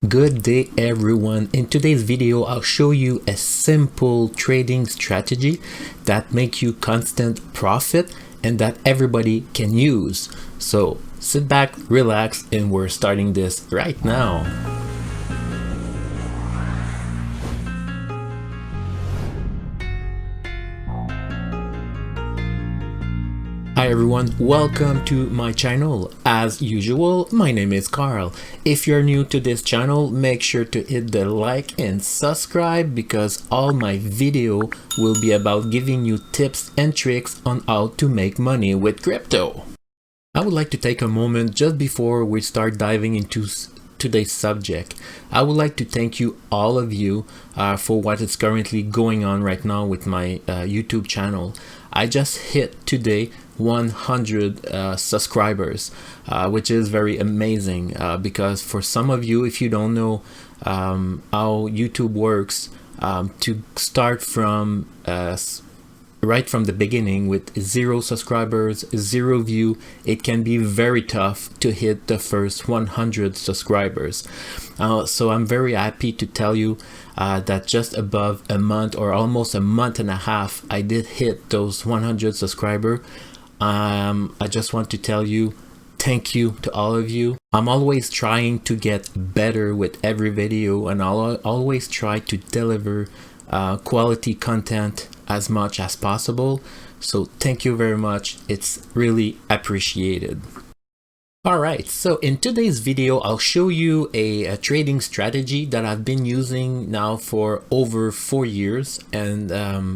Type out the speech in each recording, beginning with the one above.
Good day everyone. In today's video I'll show you a simple trading strategy that makes you constant profit and that everybody can use. So sit back, relax, and we're starting this right now. Hi everyone, welcome to my channel. As usual, my name is Carl. If you're new to this channel, make sure to hit the like and subscribe because all my video will be about giving you tips and tricks on how to make money with crypto. I would like to take a moment just before we start diving into today's subject. I would like to thank you, all of you, for what is currently going on right now with my YouTube channel. I just hit today 100 subscribers, which is very amazing because for some of you, if you don't know how YouTube works, to start from right from the beginning with 0 subscribers, 0 view, it can be very tough to hit the first 100 subscribers. So I'm very happy to tell you that just above a month or almost a month and a half, I did hit those 100 subscribers. I just want to tell you thank you to all of you. I'm always trying to get better with every video, and I'll always try to deliver quality content as much as possible. So thank you very much. It's really appreciated. Alright, so in today's video, I'll show you a trading strategy that I've been using now for over 4 years, and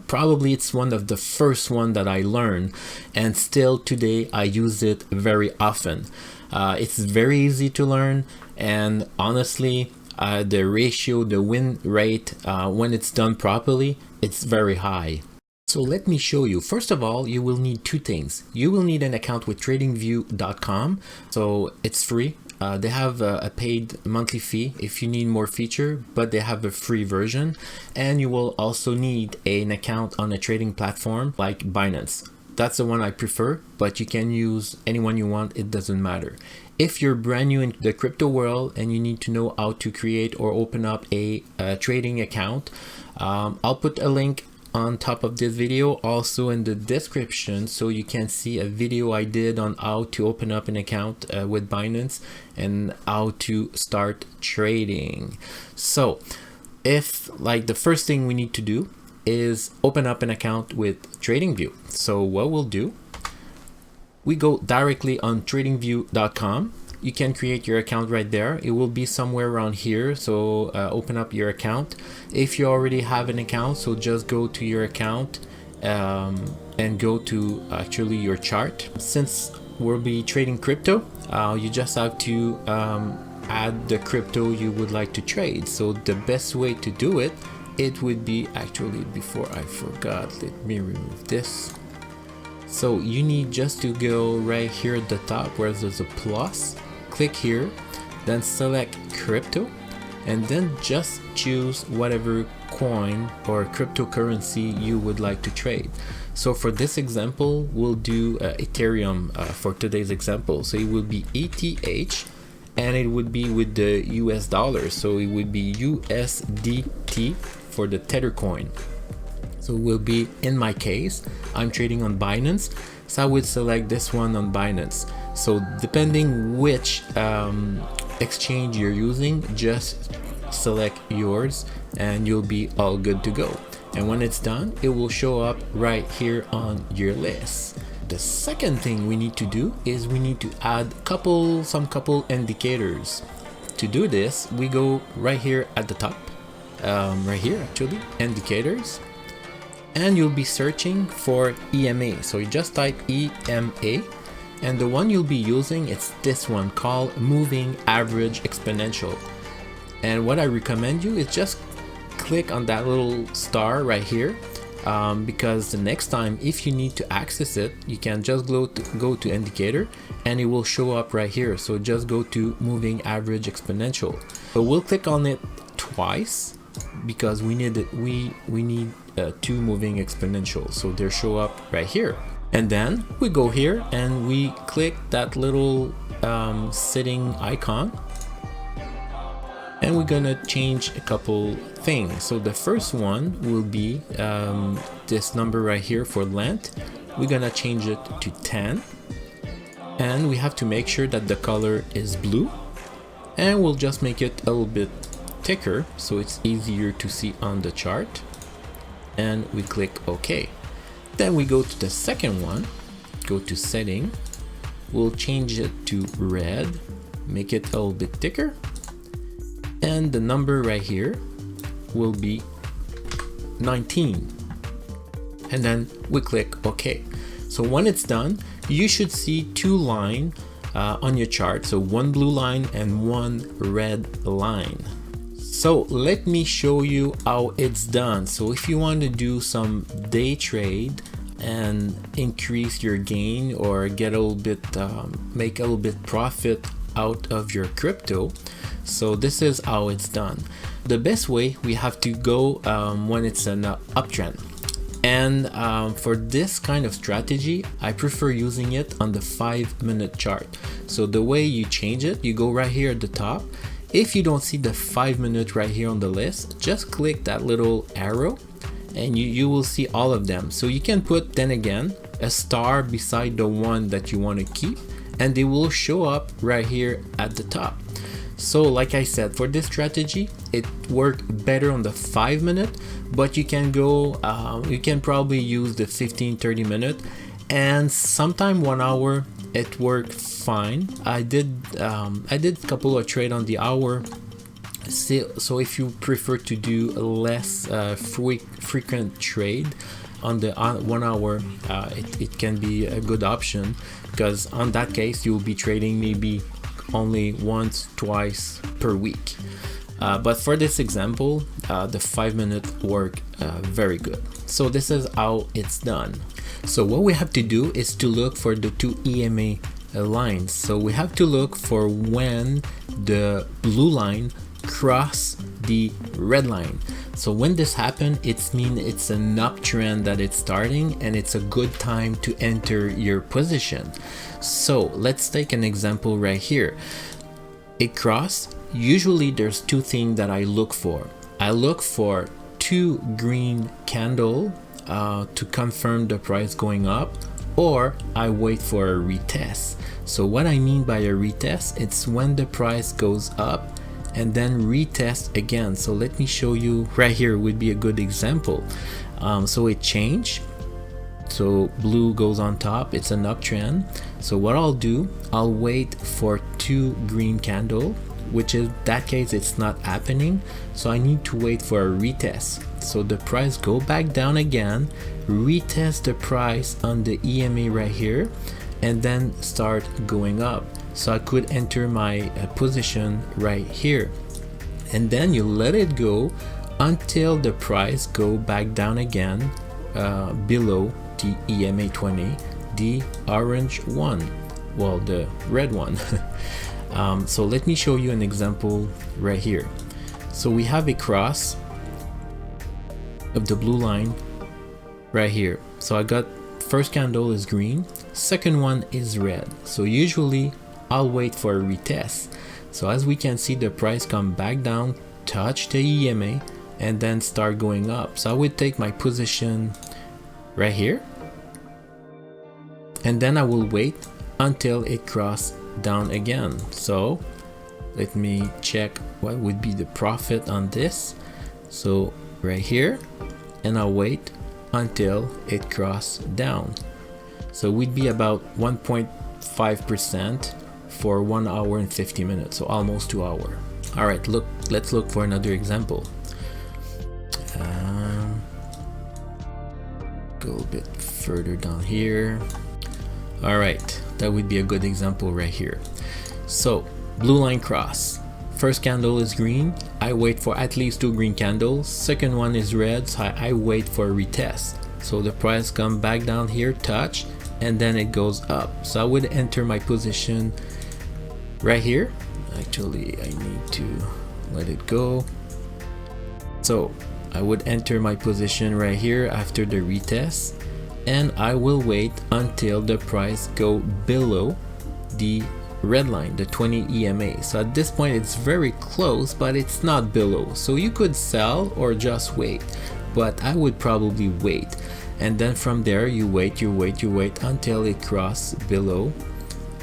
probably it's one of the first one that I learned, and still today I use it very often. It's very easy to learn, and honestly, the ratio, the win rate, when it's done properly, it's very high. So let me show you. First of all, you will need 2 things. You will need an account with tradingview.com. So it's free. They have a paid monthly fee if you need more feature, but they have a free version. And you will also need an account on a trading platform like Binance. That's the one I prefer, but you can use anyone you want. It doesn't matter. If you're brand new in the crypto world and you need to know how to create or open up a trading account, I'll put a link on top of this video, also in the description, so you can see a video I did on how to open up an account with Binance and how to start trading. So if like the first thing we need to do is open up an account with TradingView. So what we'll do, we go directly on tradingview.com. You can create your account right there. It will be somewhere around here. So open up your account. If you already have an account, so just go to your account and go to actually your chart. Since we'll be trading crypto, you just have to add the crypto you would like to trade. So the best way to do it, it would be actually, before I forgot, let me remove this. So you need just to go right here at the top where there's a plus. Click here, then select crypto, and then just choose whatever coin or cryptocurrency you would like to trade. So for this example, we'll do Ethereum for today's example. So it will be ETH, and it would be with the US dollar. So it would be USDT for the Tether coin. So it will be, in my case, I'm trading on Binance, so I would select this one on Binance. So depending which exchange you're using, just select yours and you'll be all good to go. And when it's done, it will show up right here on your list. The second thing we need to do is we need to add some couple indicators. To do this, we go right here at the top, right here actually, indicators. And you'll be searching for EMA. So you just type EMA, and the one you'll be using is this one called Moving Average Exponential. And what I recommend you is just click on that little star right here, because the next time if you need to access it, you can just go to indicator and it will show up right here. So just go to Moving Average Exponential. So we'll click on it twice because we need 2 moving exponentials, so they show up right here. And then we go here and we click that little sitting icon, and we're gonna change a couple things. So the first one will be this number right here for length. We're gonna change it to 10, and we have to make sure that the color is blue, and we'll just make it a little bit thicker so it's easier to see on the chart, and we click OK. Then we go to the second one, go to setting, we'll change it to red, make it a little bit thicker, and the number right here will be 19, and then we click OK. So when it's done, you should see two lines on your chart, so one blue line and one red line. So let me show you how it's done. So if you want to do some day trade and increase your gain or get a little bit make a little bit profit out of your crypto, so this is how it's done. The best way, we have to go when it's an uptrend, and for this kind of strategy I prefer using it on the 5-minute chart. So the way you change it, you go right here at the top. If you don't see the 5-minute right here on the list, just click that little arrow and you will see all of them. So you can put, then again, a star beside the one that you want to keep, and they will show up right here at the top. So like I said, for this strategy, it worked better on the 5-minute, but you can go, you can probably use the 15-30 minute, and sometime 1 hour it worked fine. I did a couple of trade on the hour. So if you prefer to do a less frequent trade on the 1 hour, it can be a good option, because on that case you'll be trading maybe only once, twice per week. But for this example, the 5-minute work very good. So this is how it's done. So what we have to do is to look for the two EMA lines. So we have to look for when the blue line cross the red line. So when this happens, it means it's an uptrend that it's starting, and it's a good time to enter your position. So let's take an example right here. It crossed. Usually there's two things that I look for. I look for two green candles to confirm the price going up, or I wait for a retest. So what I mean by a retest, it's when the price goes up and then retest again. So let me show you right here, would be a good example. So it changed, so blue goes on top, it's an uptrend. So what I'll do, I'll wait for two green candle, which is that case it's not happening, so I need to wait for a retest. So the price go back down again, retest the price on the EMA right here, and then start going up. So I could enter my position right here, and then you let it go until the price go back down again below the EMA 20, the orange one, well, the red one. So let me show you an example right here. So we have a cross of the blue line right here. So I got first candle is green, second one is red. So usually I'll wait for a retest. So as we can see, the price come back down, touch the EMA, and then start going up. So I would take my position right here, and then I will wait until it crosses down again. So let me check what would be the profit on this. So right here, and I'll wait until it crosses down. So we'd be about 1.5% for 1 hour and 50 minutes, so almost 2 hours. All right, let's look for another example. Go a bit further down here. All right, that would be a good example right here. So blue line cross, first candle is green, I wait for at least two green candles, second one is red, so I wait for a retest. So the price come back down here, touch, and then it goes up. So I would enter my position right here. Actually, I need to let it go. So I would enter my position right here after the retest, and I will wait until the price go below the red line, the 20 EMA. So at this point it's very close, but it's not below. So you could sell or just wait, but I would probably wait. And then from there you wait until it crosses below,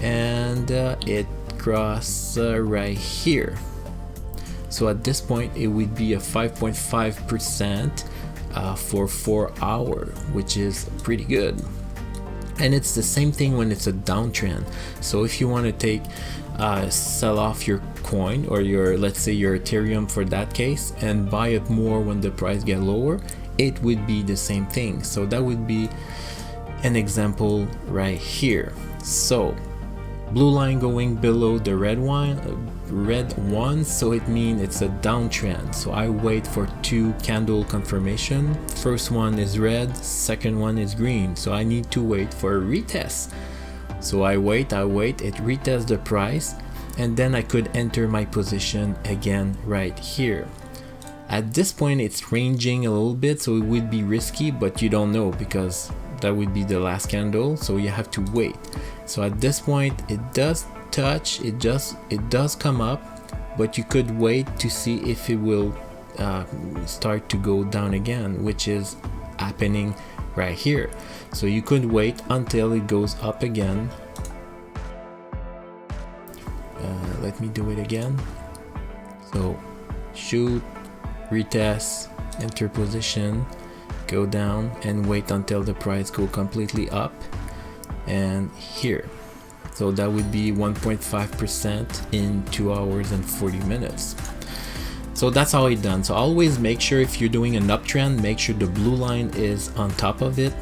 and it crosses right here. So at this point it would be a 5.5% for 4 hours, which is pretty good. And it's the same thing when it's a downtrend. So if you want to sell off your coin, or your, let's say your Ethereum for that case, and buy it more when the price get lower, it would be the same thing. So that would be an example right here. So blue line going below the red one, so it means it's a downtrend. So I wait for 2 candle confirmation. First one is red, second one is green, so I need to wait for a retest. So I wait, it retests the price, and then I could enter my position again right here. At this point it's ranging a little bit, so it would be risky, but you don't know because that would be the last candle, so you have to wait. So at this point it does touch, it does come up, but you could wait to see if it will start to go down again, which is happening right here. So you could wait until it goes up again. Let me do it again. So shoot, retest, enter position, go down, and wait until the price go completely up, and here. So that would be 1.5% in 2 hours and 40 minutes. So that's how it's done. So always make sure, if you're doing an uptrend, make sure the blue line is on top of it.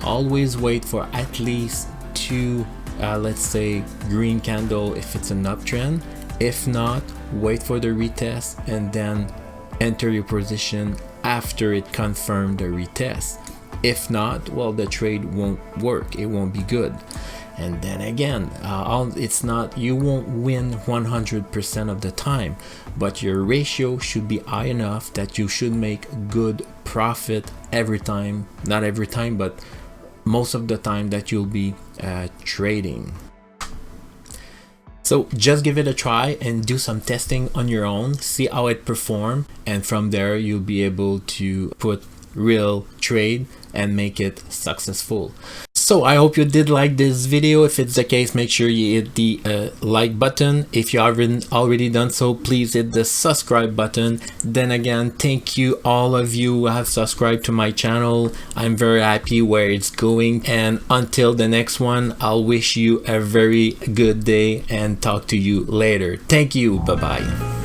Always wait for at least 2 let's say green candle if it's an uptrend. If not, wait for the retest and then enter your position after it confirmed the retest. If not, well, the trade won't work, it won't be good. And then again, it's not, you won't win 100% of the time, but your ratio should be high enough that you should make good profit every time. Not every time, but most of the time that you'll be trading. So just give it a try and do some testing on your own, see how it performs, and from there you'll be able to put real trade and make it successful. So I hope you did like this video. If it's the case, make sure you hit the like button. If you haven't already done so, please hit the subscribe button. Then again, thank you all of you who have subscribed to my channel. I'm very happy where it's going, and until the next one, I'll wish you a very good day and talk to you later. Thank you. Bye bye.